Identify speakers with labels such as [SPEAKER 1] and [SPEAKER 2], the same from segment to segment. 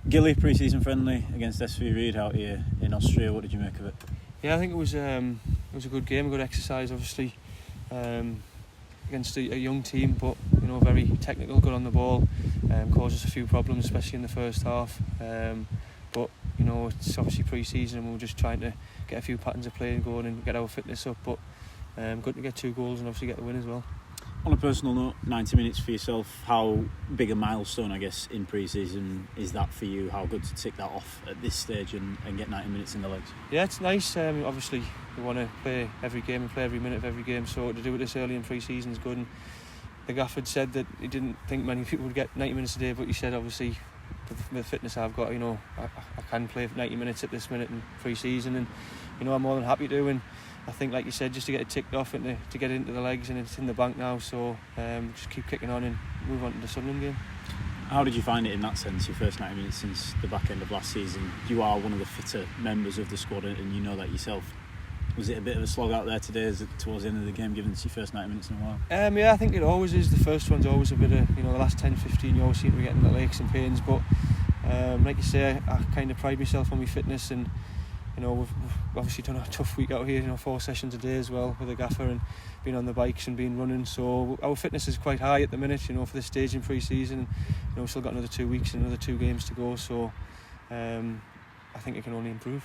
[SPEAKER 1] Gilliead pre-season friendly against SV Ried out here in Austria. What did you make of it?
[SPEAKER 2] Yeah, I think it was a good game, a good exercise, obviously, against a young team, but very technical, good on the ball. Caused us a few problems, especially in the first half. But it's obviously pre-season, and we were just trying to get a few patterns of play going and get our fitness up. But good to get 2 goals and obviously get the win as well.
[SPEAKER 1] On a personal note, 90 minutes for yourself, how big a milestone, I guess, in pre-season is that for you? How good to tick that off at this stage and get 90 minutes in the legs?
[SPEAKER 2] Yeah, it's nice. Obviously, we want to play every game and play every minute of every game, so to do it this early in pre-season is good. And the gaffer said that he didn't think many people would get 90 minutes a day, but he said, obviously, with the fitness I've got, I can play 90 minutes at this minute in pre-season, and I'm more than happy to. And I think, like you said, just to get it ticked off and to get it into the legs, and it's in the bank now, so just keep kicking on and move on to the Sunderland game.
[SPEAKER 1] How did you find it in that sense, your first 90 minutes since the back end of last season? You are one of the fitter members of the squad, and you know that yourself. Was it a bit of a slog out there today towards the end of the game, given it's your first 90 minutes in a while?
[SPEAKER 2] Yeah, I think it always is. The first one's always a bit of, the last 10-15 you always seem to be getting the aches and pains, but like you say, I kind of pride myself on my fitness, and we've obviously done a tough week out here, 4 sessions a day as well with the gaffer, and being on the bikes and being running, so our fitness is quite high at the minute, for this stage in pre-season. We've still got another 2 weeks and another 2 games to go, so I think it can only improve.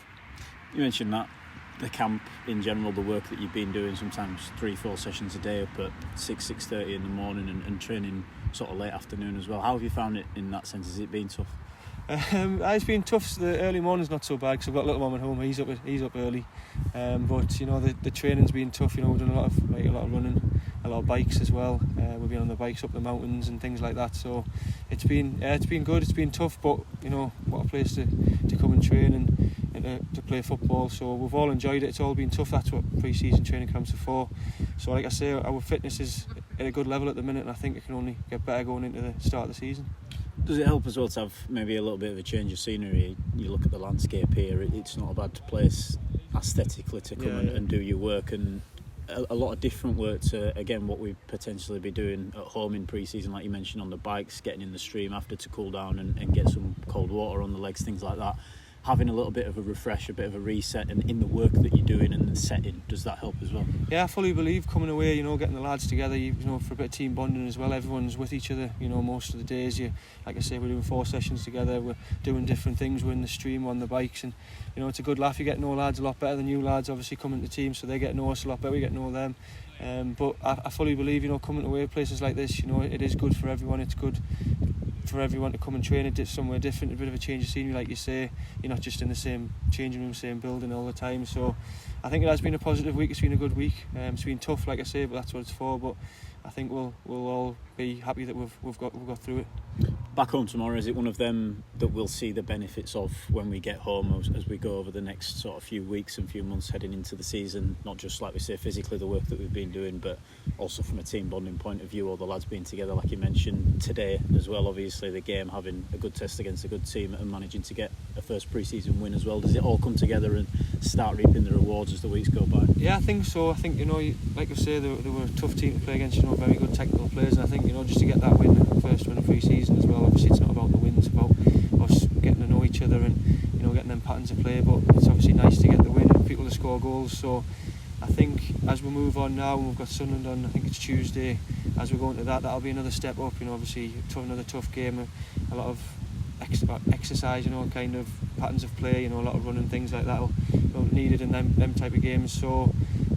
[SPEAKER 1] You mentioned that the camp in general, the work that you've been doing, sometimes 3-4 sessions a day up at 6:30 in the morning, and training sort of late afternoon as well. How have you found it in that sense? Has it been tough?
[SPEAKER 2] It's been tough. The early morning's not so bad because I've got a little one at home. He's up early, but the training's been tough. We've done a lot of running, a lot of bikes as well. We've been on the bikes up the mountains and things like that. So it's been good. It's been tough, but what a place to come and train and to play football. So we've all enjoyed it. It's all been tough. That's what pre-season training camps are for. So like I say, our fitness is at a good level at the minute, and I think it can only get better going into the start of the season.
[SPEAKER 1] Does it help as well to have maybe a little bit of a change of scenery? You look at the landscape here, it's not a bad place aesthetically to come and do your work, and a lot of different work to, again, what we'd potentially be doing at home in pre-season, like you mentioned, on the bikes, getting in the stream after to cool down and get some cold water on the legs, things like that. Having a little bit of a refresh, a bit of a reset, and in the work that you're doing and the setting, does that help as well? Yeah,
[SPEAKER 2] I fully believe coming away, getting the lads together, for a bit of team bonding as well. Everyone's with each other, most of the days. Like I say, we're doing 4 sessions together. We're doing different things. We're in the stream, on the bikes, and it's a good laugh. You get to know lads a lot better than new lads. Obviously, coming to the team, so they get to know us a lot better. We get to know them. But I fully believe, coming away places like this, it is good for everyone. It's good for everyone to come and train it somewhere different, a bit of a change of scenery, like you say. You're not just in the same changing room, same building all the time. So I think it has been a positive week. It's been a good week. It's been tough, like I say, but that's what it's for. But I think we'll all be happy that we've got through it.
[SPEAKER 1] Back home tomorrow, is it one of them that we'll see the benefits of when we get home as we go over the next sort of few weeks and few months heading into the season? Not just, like we say, physically the work that we've been doing, but also from a team bonding point of view, all the lads being together, like you mentioned today as well. Obviously the game, having a good test against a good team and managing to get a first pre-season win as well. Does it all come together and start reaping the rewards as the weeks go by? Yeah,
[SPEAKER 2] I think so. I think, like I say, they were a tough team to play against, very good technical players, and I think, just to get that win, first win of pre-season as well. Obviously it's not about the wins, it's about us getting to know each other and getting them patterns of play, but it's obviously nice to get the win and people to score goals. So I think as we move on now, and we've got Sunderland on, I think it's Tuesday, as we go into that'll be another step up. Obviously another tough game, a lot of exercise, kind of patterns of play, a lot of running, things like that needed in them type of games. So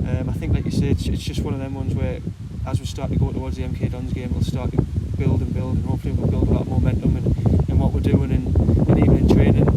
[SPEAKER 2] I think, like you say, it's just one of them ones where as we start to go towards the MK Dons game, we'll start to build, and hopefully we'll build a lot of momentum in what we're doing, and even in training.